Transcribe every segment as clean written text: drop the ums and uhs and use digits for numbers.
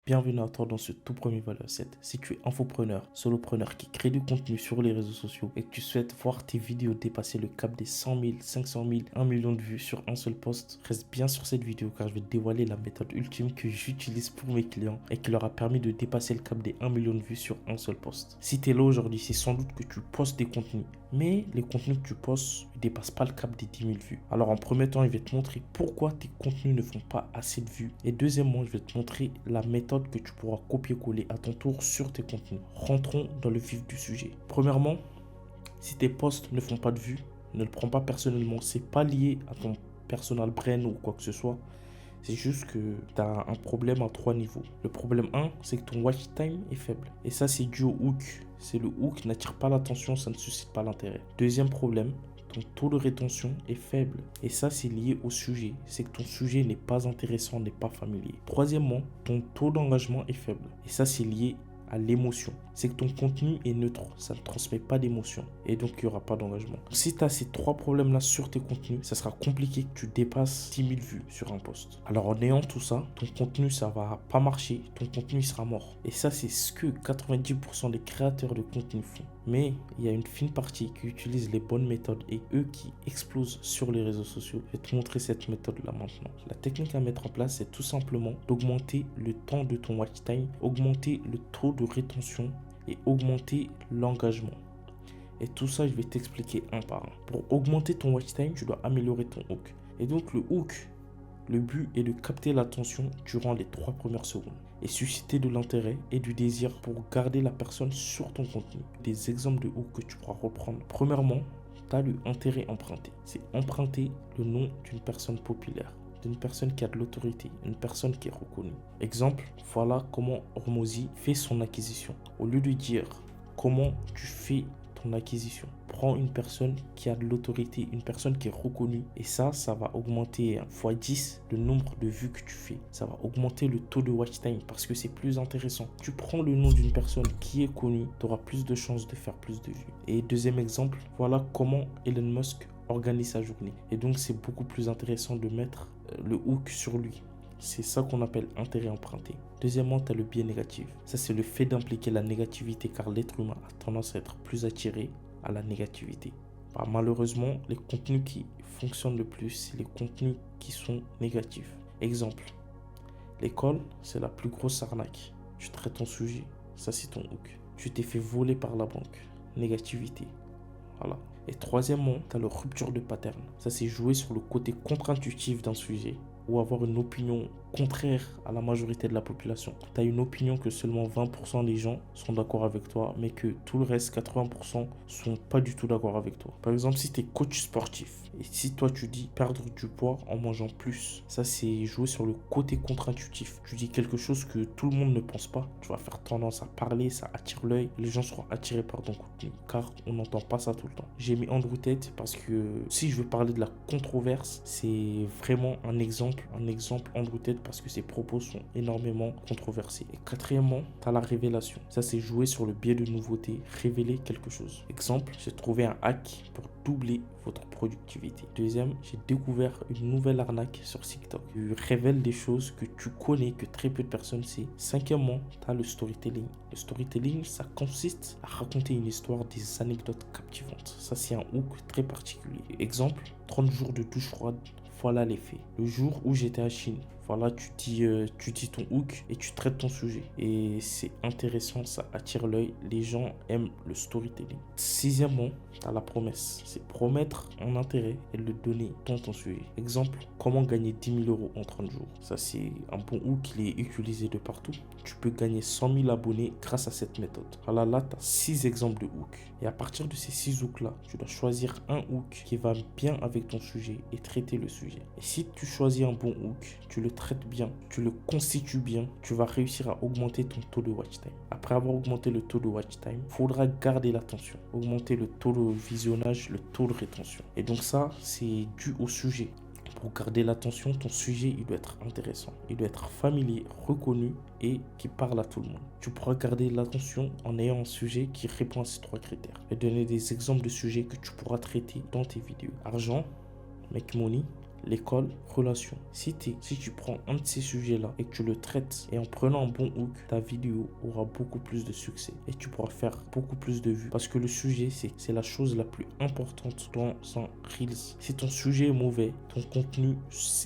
Bienvenue à toi dans ce tout premier Valeur 7. Si tu es infopreneur, solopreneur qui crée du contenu sur les réseaux sociaux et que tu souhaites voir tes vidéos dépasser le cap des 100 000, 500 000, 1 million de vues sur un seul post, reste bien sur cette vidéo car je vais te dévoiler la méthode ultime que j'utilise pour mes clients et qui leur a permis de dépasser le cap des 1 million de vues sur un seul post. Si tu es là aujourd'hui, c'est sans doute que tu postes des contenus, mais les contenus que tu postes ne dépassent pas le cap des 10 000 vues. Alors en premier temps, je vais te montrer pourquoi tes contenus ne font pas assez de vues. Et deuxièmement, je vais te montrer la méthode que tu pourras copier-coller à ton tour sur tes contenus. Rentrons dans le vif du sujet. Premièrement, si tes posts ne font pas de vues, ne le prends pas personnellement. C'est pas lié à ton personal brand ou quoi que ce soit. C'est juste que tu as un problème à 3 niveaux. Le problème 1, c'est que ton watch time est faible. Et ça, c'est dû au hook. C'est le hook n'attire pas l'attention, ça ne suscite pas l'intérêt. Deuxième problème, ton taux de rétention est faible. Et ça, c'est lié au sujet. C'est que ton sujet n'est pas intéressant, n'est pas familier. Troisièmement, ton taux d'engagement est faible. Et ça, c'est lié à l'émotion. C'est que ton contenu est neutre, ça ne transmet pas d'émotion et donc il n'y aura pas d'engagement. Si tu as ces 3 problèmes-là sur tes contenus, ça sera compliqué que tu dépasses 10 000 vues sur un post. Alors en ayant tout ça, ton contenu, ça va pas marcher, ton contenu sera mort. Et ça, c'est ce que 90% des créateurs de contenu font. Mais il y a une fine partie qui utilise les bonnes méthodes et eux qui explosent sur les réseaux sociaux. Je vais te montrer cette méthode-là maintenant. La technique à mettre en place, c'est tout simplement d'augmenter le temps de ton watch time, augmenter le taux de rétention et augmenter l'engagement. Et tout ça, je vais t'expliquer un par un. Pour augmenter ton watch time, tu dois améliorer ton hook. Et donc le hook, le but est de capter l'attention durant les 3 premières secondes et susciter de l'intérêt et du désir pour garder la personne sur ton contenu. Des exemples de hook que tu pourras reprendre. Premièrement, tu as le intérêt emprunté. C'est emprunter le nom d'une personne populaire, d'une personne qui a de l'autorité, une personne qui est reconnue. Exemple, voilà comment Hormozy fait son acquisition. Au lieu de dire comment tu fais ton acquisition, prends une personne qui a de l'autorité, une personne qui est reconnue et ça va augmenter x10 le nombre de vues que tu fais. Ça va augmenter le taux de watch time parce que c'est plus intéressant. Tu prends le nom d'une personne qui est connue, tu auras plus de chances de faire plus de vues. Et deuxième exemple, voilà comment Elon Musk organise sa journée. Et donc c'est beaucoup plus intéressant de mettre le hook sur lui. C'est ça qu'on appelle intérêt emprunté. Deuxièmement, tu as le biais négatif. Ça, c'est le fait d'impliquer la négativité car l'être humain a tendance à être plus attiré à la négativité. Malheureusement, les contenus qui fonctionnent le plus, c'est les contenus qui sont négatifs. Exemple, l'école, c'est la plus grosse arnaque. Tu traites ton sujet, ça c'est ton hook. Tu t'es fait voler par la banque, négativité. Voilà. Et troisièmement, tu as la rupture de pattern. Ça, c'est jouer sur le côté contre-intuitif d'un sujet ou avoir une opinion contraire à la majorité de la population. Tu as une opinion que seulement 20% des gens sont d'accord avec toi, mais que tout le reste, 80%, sont pas du tout d'accord avec toi. Par exemple, si tu es coach sportif et si toi tu dis perdre du poids en mangeant plus, ça c'est jouer sur le côté contre-intuitif. Tu dis quelque chose que tout le monde ne pense pas, tu vas faire tendance à parler, ça attire l'œil, les gens seront attirés par ton contenu, car on n'entend pas ça tout le temps. J'ai mis Andrew Tate parce que si je veux parler de la controverse, c'est vraiment un exemple Andrew Tate parce que ses propos sont énormément controversés. Et quatrièmement, tu as la révélation. Ça, c'est jouer sur le biais de nouveauté, révéler quelque chose. Exemple, j'ai trouvé un hack pour doubler votre productivité. Deuxième, j'ai découvert une nouvelle arnaque sur TikTok. Tu révèles des choses que tu connais, que très peu de personnes savent. Cinquièmement, tu as le storytelling. Le storytelling, ça consiste à raconter une histoire, des anecdotes captivantes. Ça, c'est un hook très particulier. Exemple, 30 jours de douche froide. Voilà l'effet. Le jour où j'étais à Chine, voilà, tu dis ton hook et tu traites ton sujet. Et c'est intéressant, ça attire l'œil. Les gens aiment le storytelling. Sixièmement, tu as la promesse. C'est promettre un intérêt et le donner dans ton sujet. Exemple, comment gagner 10 000 € en 30 jours. Ça, c'est un bon hook qui est utilisé de partout. Tu peux gagner 100 000 abonnés grâce à cette méthode. Voilà, là, tu as 6 exemples de hook. Et à partir de ces 6 hooks-là, tu dois choisir un hook qui va bien avec ton sujet et traiter le sujet. Et si tu choisis un bon hook, tu le traites bien, tu le constitues bien, tu vas réussir à augmenter ton taux de watch time. Après avoir augmenté le taux de watch time, il faudra garder l'attention, augmenter le taux de visionnage, le taux de rétention. Et donc ça, c'est dû au sujet. Pour garder l'attention, ton sujet, il doit être intéressant. Il doit être familier, reconnu et qui parle à tout le monde. Tu pourras garder l'attention en ayant un sujet qui répond à ces 3 critères. Je vais donner des exemples de sujets que tu pourras traiter dans tes vidéos. Argent, make money, l'école, relations. Si tu prends un de ces sujets-là et que tu le traites et en prenant un bon hook, ta vidéo aura beaucoup plus de succès et tu pourras faire beaucoup plus de vues. Parce que le sujet, c'est la chose la plus importante dans un Reels. Si ton sujet est mauvais, ton contenu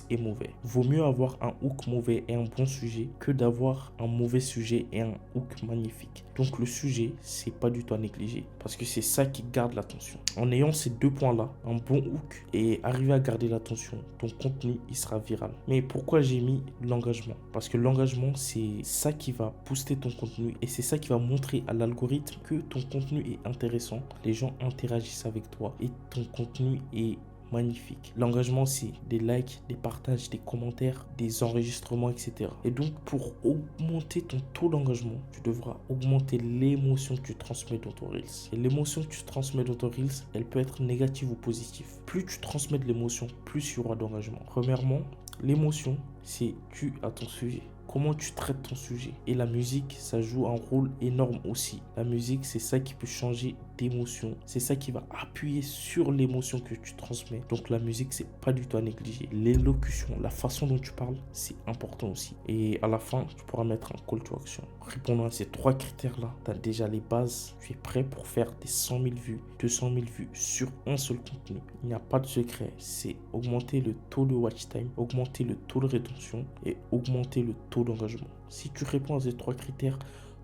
est mauvais. Vaut mieux avoir un hook mauvais et un bon sujet que d'avoir un mauvais sujet et un hook magnifique. Donc le sujet, c'est pas du tout à négliger parce que c'est ça qui garde l'attention. En ayant ces deux points-là, un bon hook et arriver à garder l'attention, ton contenu, il sera viral. Mais pourquoi j'ai mis l'engagement? Parce que l'engagement, c'est ça qui va booster ton contenu et c'est ça qui va montrer à l'algorithme que ton contenu est intéressant. Les gens interagissent avec toi et ton contenu est magnifique. L'engagement, c'est des likes, des partages, des commentaires, des enregistrements, etc. Et donc, pour augmenter ton taux d'engagement, tu devras augmenter l'émotion que tu transmets dans ton Reels. Et l'émotion que tu transmets dans ton Reels, elle peut être négative ou positive. Plus tu transmets de l'émotion, plus il y aura d'engagement. Premièrement, l'émotion, c'est dû à ton sujet. Comment tu traites ton sujet. Et la musique, ça joue un rôle énorme aussi. La musique, c'est ça qui peut changer d'émotion. C'est ça qui va appuyer sur l'émotion que tu transmets. Donc la musique, c'est pas du tout à négliger. L'élocution, la façon dont tu parles, c'est important aussi. Et à la fin, tu pourras mettre un call to action. Répondant à ces 3 critères-là, tu as déjà les bases. Tu es prêt pour faire des 100 000 vues, 200 000 vues sur un seul contenu. Il n'y a pas de secret. C'est augmenter le taux de watch time, augmenter le taux de rétention et augmenter le taux d'engagement. Si tu réponds à ces 3 critères,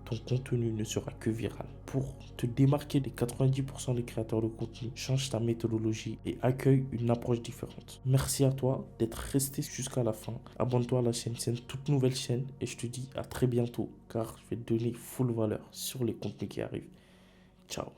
ton contenu ne sera que viral. Pour te démarquer des 90% des créateurs de contenu, change ta méthodologie et accueille une approche différente. Merci à toi d'être resté jusqu'à la fin. Abonne-toi à la chaîne, c'est une toute nouvelle chaîne et je te dis à très bientôt car je vais te donner full valeur sur les contenus qui arrivent. Ciao.